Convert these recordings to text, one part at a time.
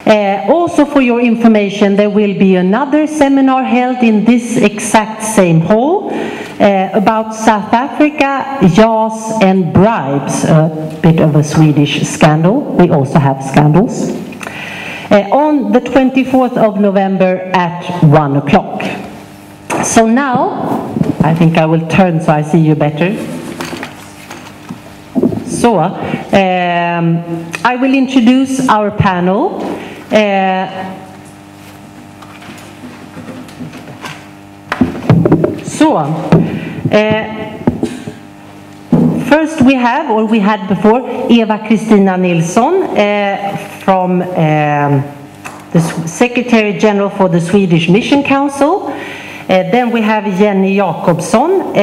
Also for your information, there will be another seminar held in this exact same hall about South Africa, JAS and bribes, a bit of a Swedish scandal. We also have scandals. On the 24th of November at 1 o'clock. So now, I think I will turn so I see you better. So, I will introduce our panel. First we have, or we had before, Eva-Kristina Nilsson from the Secretary General for the Swedish Mission Council. Then we have Jenny Jakobsson,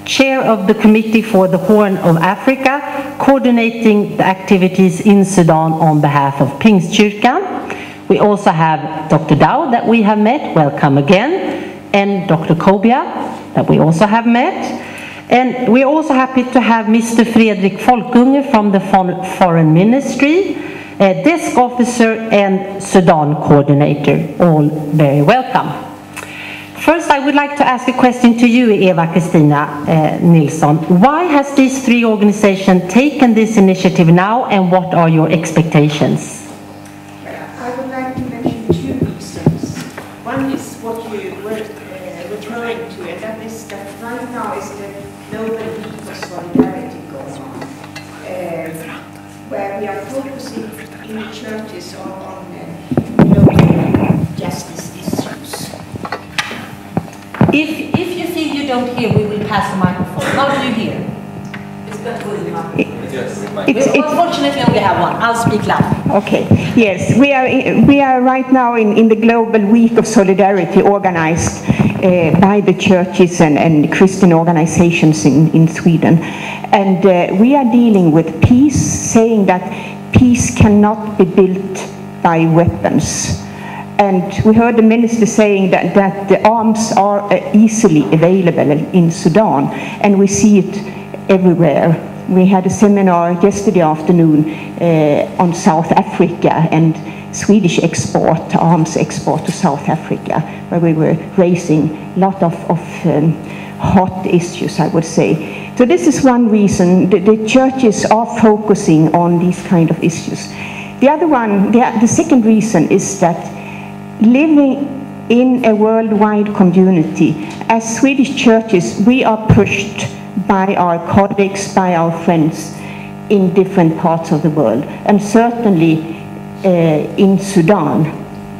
Chair of the Committee for the Horn of Africa, coordinating the activities in Sudan on behalf of Pingstkyrkan. We also have Dr. Dow that we have met, welcome again, and Dr. Kobia that we also have met. And we're also happy to have Mr. Fredrik Folkunge from the Foreign Ministry, Desk Officer and Sudan Coordinator, all very welcome. First, I would like to ask a question to you, Eva-Kristina Nilsson. Why has these three organizations taken this initiative now, and what are your expectations? I would like to mention two reasons. One is what you were referring to, and that is that right now is the Global Week of Solidarity going on, where we are focusing in the churches on global justice issues. If you feel you don't hear, we will pass the microphone. How do you hear? It's better with the microphone. Yes. Unfortunately, only have one. I'll speak loud. Okay. Yes, we are right now in the Global Week of Solidarity, organized by the churches and Christian organizations in Sweden. And we are dealing with peace, saying that peace cannot be built by weapons. And we heard the minister saying that the arms are easily available in Sudan, and we see it everywhere. We had a seminar yesterday afternoon on South Africa and Swedish arms export to South Africa, where we were raising a lot of hot issues, I would say. So this is one reason the churches are focusing on these kind of issues. The other one, the second reason is that living in a worldwide community, as Swedish churches, we are pushed by our colleagues, by our friends in different parts of the world, and certainly in Sudan,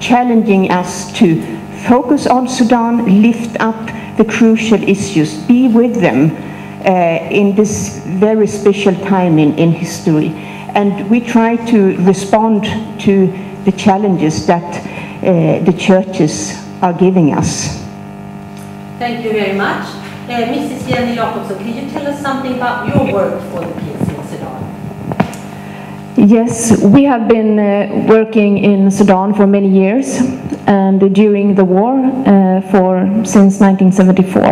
challenging us to focus on Sudan, lift up the crucial issues, be with them in this very special time in history. And we try to respond to the challenges that the churches are giving us. Thank you very much. Mrs. Jenny Jakobsson, can you tell us something about your work for the peace in Sudan? Yes, we have been working in Sudan for many years, and during the war since 1974.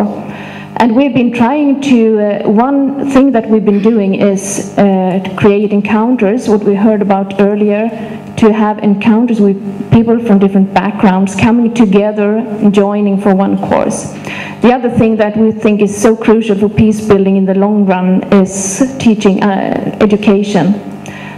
And we've been trying to, one thing that we've been doing is to create encounters, what we heard about earlier, to have encounters with people from different backgrounds coming together and joining for one cause. The other thing that we think is so crucial for peace building in the long run is teaching education.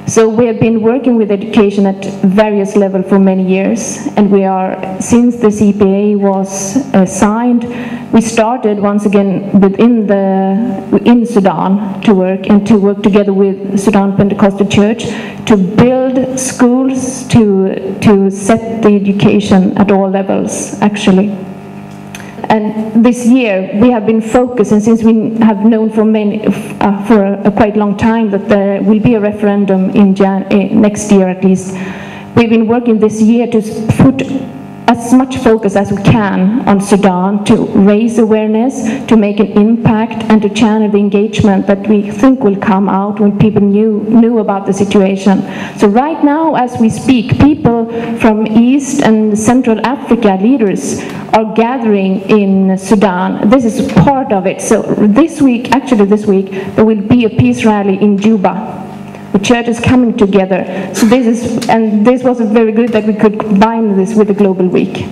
So we have been working with education at various levels for many years, and we are, since the CPA was signed, we started once again in Sudan to work together with Sudan Pentecostal Church to build schools, to set the education at all levels, actually. And this year we have been focused, and since we have known for a quite long time that there will be a referendum in next year at least, we've been working this year to put as much focus as we can on Sudan, to raise awareness, to make an impact, and to channel the engagement that we think will come out when people knew about the situation. So right now, as we speak, people from East and Central Africa, leaders, are gathering in Sudan. This is part of it. So this week, there will be a peace rally in Juba. the churches coming together. So this was very good that we could combine this with the Global Week.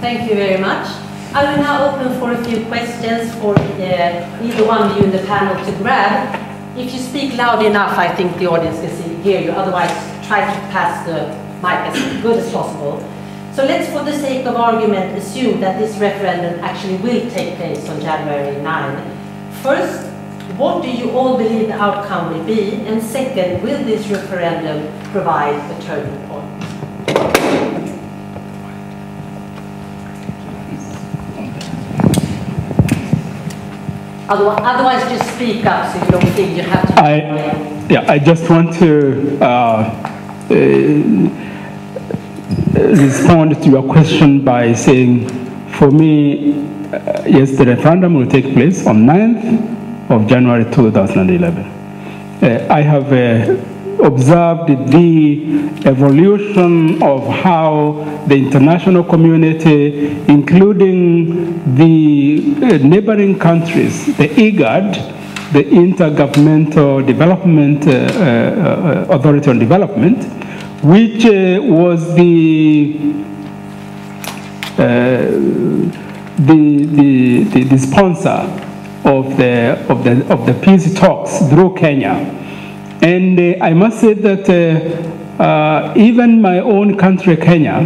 Thank you very much. I will now open for a few questions for either one of you in the panel to grab. If you speak loud enough, I think the audience can hear you. Otherwise, try to pass the mic as good as possible. So let's, for the sake of argument, assume that this referendum actually will take place on January 9. First, what do you all believe the outcome will be? And second, will this referendum provide a turning point? Otherwise, just speak up so you don't think you have to. I just want to respond to your question by saying, for me, yes, the referendum will take place on 9th of January 2011. I have observed the evolution of how the international community, including the neighboring countries, the IGAD, the Intergovernmental Development Authority on Development, which was the sponsor of the peace talks through Kenya. And I must say that even my own country, Kenya,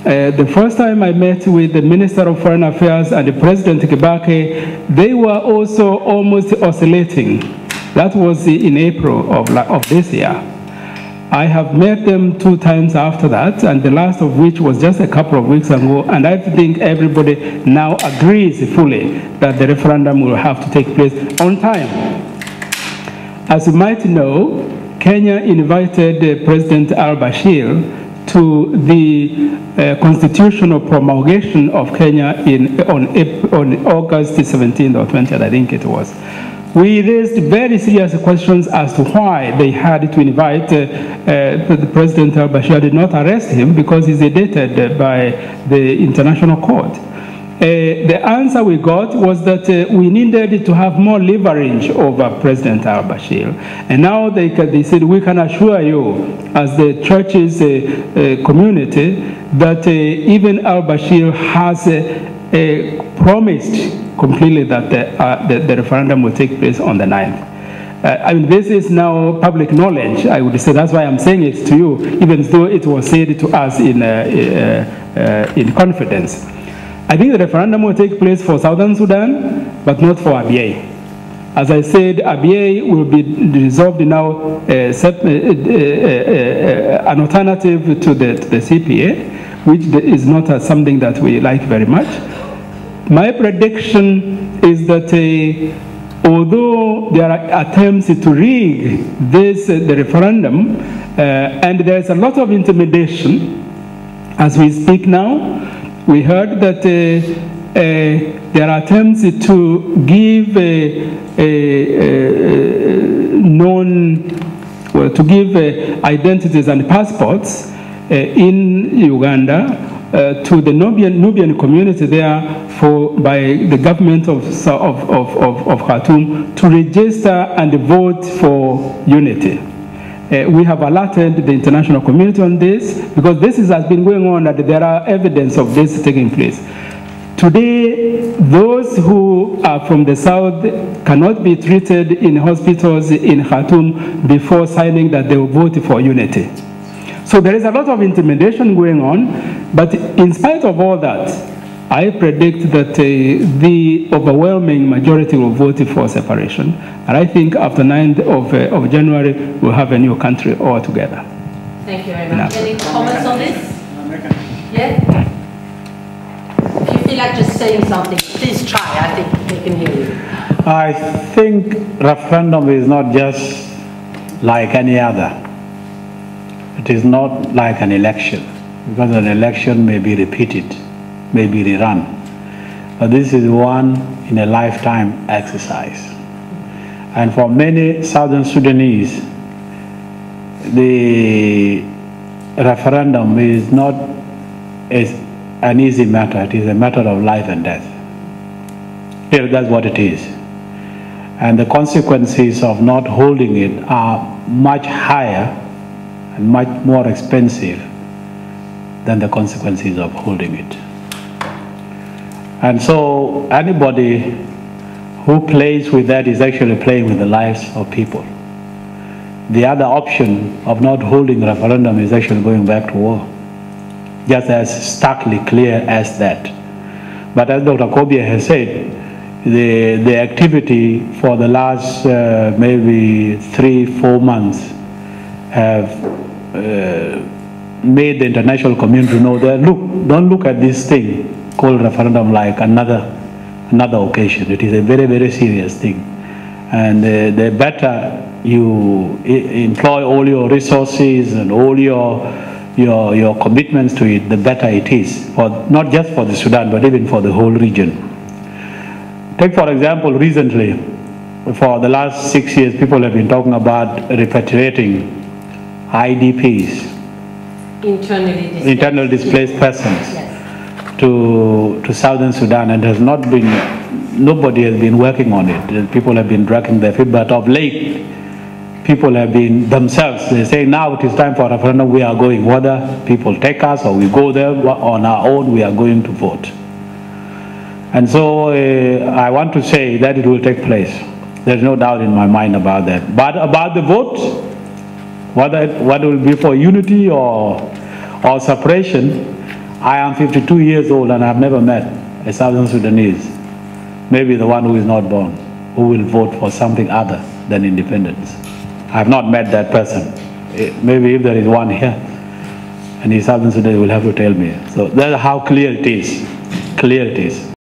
the first time I met with the Minister of Foreign Affairs and the President Kibaki, they were also almost oscillating. That was in April of this year. I have met them 2 times after that, and the last of which was just a couple of weeks ago, and I think everybody now agrees fully that the referendum will have to take place on time. As you might know, Kenya invited President al-Bashir to the constitutional promulgation of Kenya on August 17th or 20th, I think it was. We raised very serious questions as to why they had to invite President al-Bashir, did not arrest him because he's indicted by the International Court. The answer we got was that we needed to have more leverage over President al-Bashir. And now they said, we can assure you, as the church's community, that even al-Bashir has promised completely that the referendum will take place on the 9th. I mean, this is now public knowledge, I would say. That's why I'm saying it to you, even though it was said to us in confidence. I think the referendum will take place for Southern Sudan, but not for Abyei. As I said, Abyei will be resolved now an alternative to the CPA, which is not something that we like very much. My prediction is that although there are attempts to rig the referendum, and there is a lot of intimidation as we speak now, we heard that there are attempts to give identities and passports in Uganda to the Nubian community there by the government of Khartoum to register and vote for unity. We have alerted the international community on this because this has been going on and there are evidence of this taking place. Today, those who are from the south cannot be treated in hospitals in Khartoum before signing that they will vote for unity. So there is a lot of intimidation going on, but in spite of all that, I predict that the overwhelming majority will vote for separation. And I think after 9th of January, we'll have a new country altogether. Thank you very much. Any comments on this? Yeah? If you feel like just saying something, please try. I think they can hear you. I think referendum is not just like any other. It is not like an election, because an election may be repeated, may be rerun. But this is one in a lifetime exercise. And for many Southern Sudanese, the referendum is not an easy matter. It is a matter of life and death. Yeah, that's what it is. And the consequences of not holding it are much higher and much more expensive than the consequences of holding it. And so anybody who plays with that is actually playing with the lives of people. The other option of not holding referendum is actually going back to war, just as starkly clear as that. But as Dr. Kobia has said, the activity for the last maybe 3-4 months have made the international community know that, look, don't look at this thing called referendum like another occasion. It is a very, very serious thing. And the better you employ all your resources and all your commitments to it, the better it is, for, not just for the Sudan, but even for the whole region. Take, for example, recently, for the last 6 years, people have been talking about repatriating IDPs, internally displaced persons, yes, to southern Sudan, and has not been, nobody has been working on it. People have been dragging their feet, but of late, people have been themselves, they say now it is time for a referendum, we are going, whether people take us or we go there on our own, we are going to vote. And so I want to say that it will take place. There's no doubt in my mind about that. But about the vote, whether it will be for unity or separation, I am 52 years old and I've never met a Southern Sudanese, maybe the one who is not born, who will vote for something other than independence. I have not met that person. Maybe if there is one here, and he's Southern Sudanese, will have to tell me. So that's how clear it is. Clear it is.